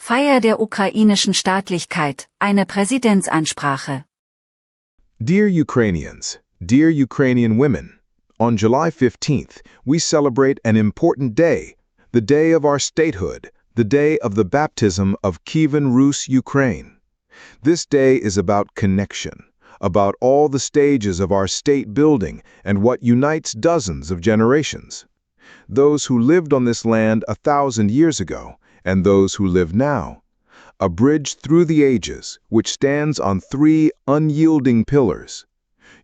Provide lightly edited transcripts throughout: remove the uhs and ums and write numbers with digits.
Feier der ukrainischen Staatlichkeit, eine Präsidentsansprache. Dear Ukrainians, dear Ukrainian women, on July 15th, we celebrate an important day, the day of our statehood, the day of the baptism of Kievan Rus Ukraine. This day is about connection, about all the stages of our state building and what unites dozens of generations. Those who lived on this land 1,000 years ago, and those who live now. A bridge through the ages, which stands on three unyielding pillars.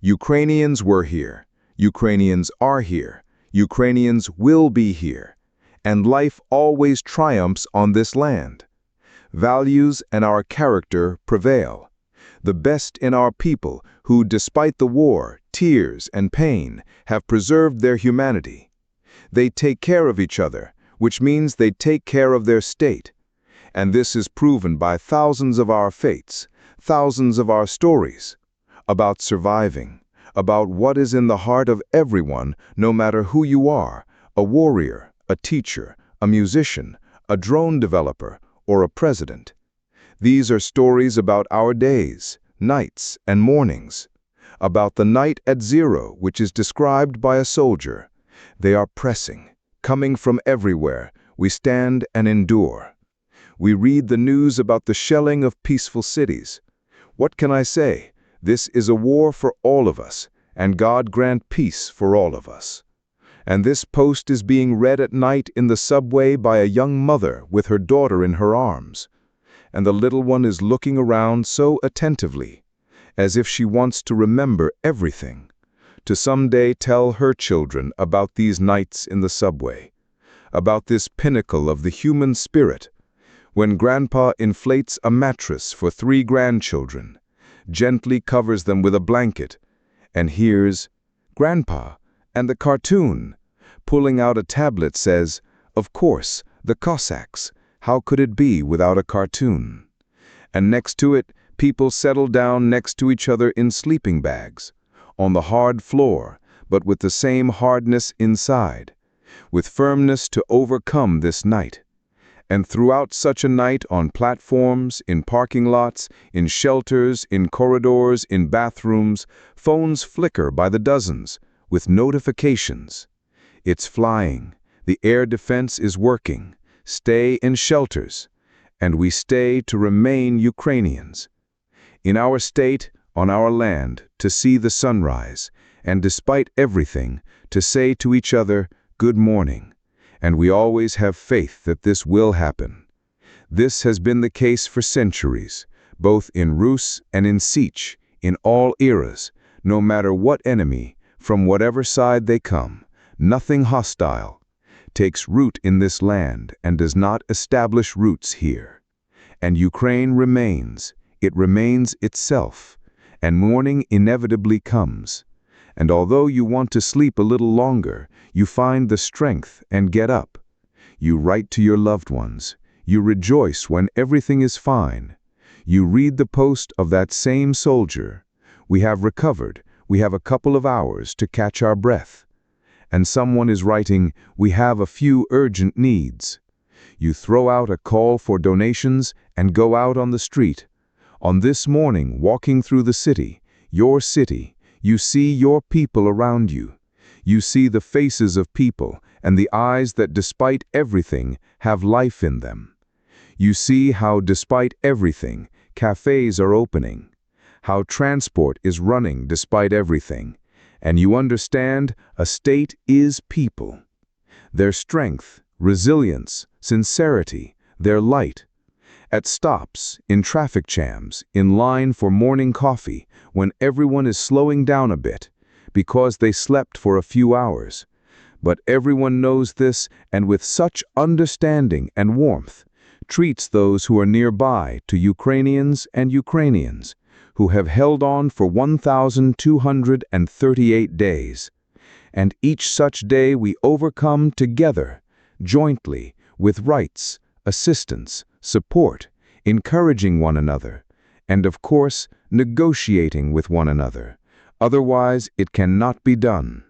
Ukrainians were here, Ukrainians are here, Ukrainians will be here, and life always triumphs on this land. Values and our character prevail. The best in our people who, despite the war, tears, and pain, have preserved their humanity. They take care of each other, which means they take care of their state. And this is proven by thousands of our fates, thousands of our stories, about surviving, about what is in the heart of everyone, no matter who you are, a warrior, a teacher, a musician, a drone developer, or a president. These are stories about our days, nights, and mornings, about the night at zero, which is described by a soldier. They are pressing, coming from everywhere. We stand and endure. We read the news about the shelling of peaceful cities. What can I say? This is a war for all of us, and God grant peace for all of us. And this post is being read at night in the subway by a young mother with her daughter in her arms. And the little one is looking around so attentively, as if she wants to remember everything, to someday tell her children about these nights in the subway, about this pinnacle of the human spirit, when Grandpa inflates a mattress for 3 grandchildren, gently covers them with a blanket, and hears, "Grandpa," and the cartoon, pulling out a tablet, says, "Of course, the Cossacks, how could it be without a cartoon?" And next to it, people settle down next to each other in sleeping bags, on the hard floor, but with the same hardness inside, with firmness to overcome this night. And throughout such a night, on platforms, in parking lots, in shelters, in corridors, in bathrooms, phones flicker by the dozens, with notifications. It's flying, the air defense is working, stay in shelters, and we stay to remain Ukrainians. In our state, on our land, to see the sunrise, and despite everything, to say to each other, "Good morning." And we always have faith that this will happen. This has been the case for centuries, both in Rus and in Sich, in all eras, no matter what enemy, from whatever side they come, nothing hostile, takes root in this land and does not establish roots here. And Ukraine remains, it remains itself, and morning inevitably comes. And although you want to sleep a little longer, you find the strength and get up. You write to your loved ones. You rejoice when everything is fine. You read the post of that same soldier. "We have recovered. We have a couple of hours to catch our breath." And someone is writing, "We have a few urgent needs." You throw out a call for donations and go out on the street. On this morning, walking through the city, you see your people around you. You see the faces of people and the eyes that, despite everything, have life in them. You see how, despite everything, cafes are opening, how transport is running despite everything, and you understand a state is people. Their strength, resilience, sincerity, their light. At stops, in traffic jams, in line for morning coffee, when everyone is slowing down a bit, because they slept for a few hours. But everyone knows this, and with such understanding and warmth, treats those who are nearby to Ukrainians and Ukrainians, who have held on for 1,238 days. And each such day we overcome together, jointly, with rights, assistance, support, encouraging one another, and of course, negotiating with one another. Otherwise, it cannot be done.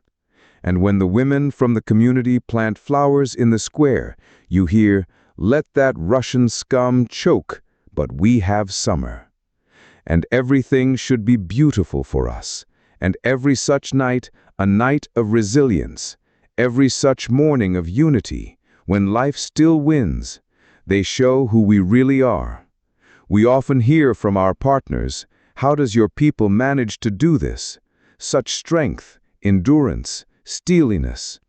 And when the women from the community plant flowers in the square, you hear, Let that Russian scum choke, but we have summer. And everything should be beautiful for us, and every such night a night of resilience, every such morning of unity, when life still wins. They show who we really are. We often hear from our partners, "How does your people manage to do this? Such strength, endurance, steeliness."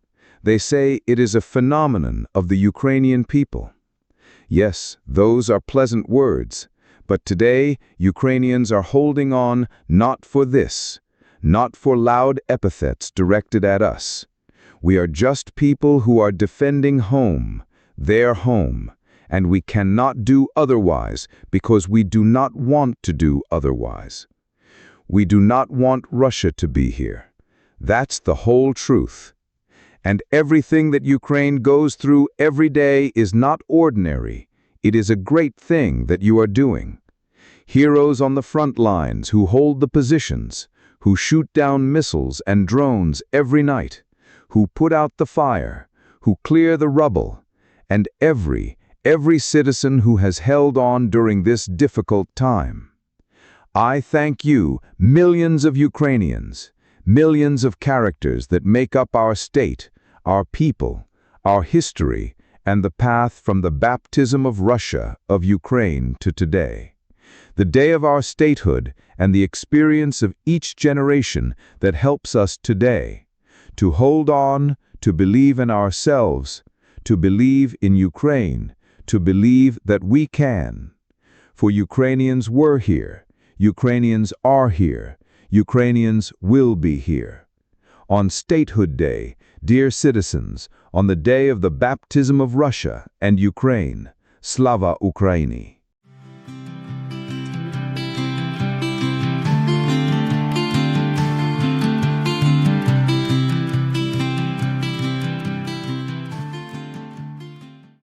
They say it is a phenomenon of the Ukrainian people. Yes, those are pleasant words, but today Ukrainians are holding on not for this, not for loud epithets directed at us. We are just people who are defending home, their home, and we cannot do otherwise because we do not want to do otherwise. We do not want Russia to be here. That's the whole truth. And everything that Ukraine goes through every day is not ordinary. It is a great thing that you are doing. Heroes on the front lines who hold the positions, who shoot down missiles and drones every night, who put out the fire, who clear the rubble, and every citizen who has held on during this difficult time. I thank you, millions of Ukrainians, millions of characters that make up our state, our people, our history, and the path from the baptism of Russia, of Ukraine to today. The day of our statehood and the experience of each generation that helps us today to hold on, to believe in ourselves, to believe in Ukraine, to believe that we can. For Ukrainians were here, Ukrainians are here, Ukrainians will be here. On Statehood Day, dear citizens, on the day of the baptism of Russia and Ukraine, Slava Ukraini.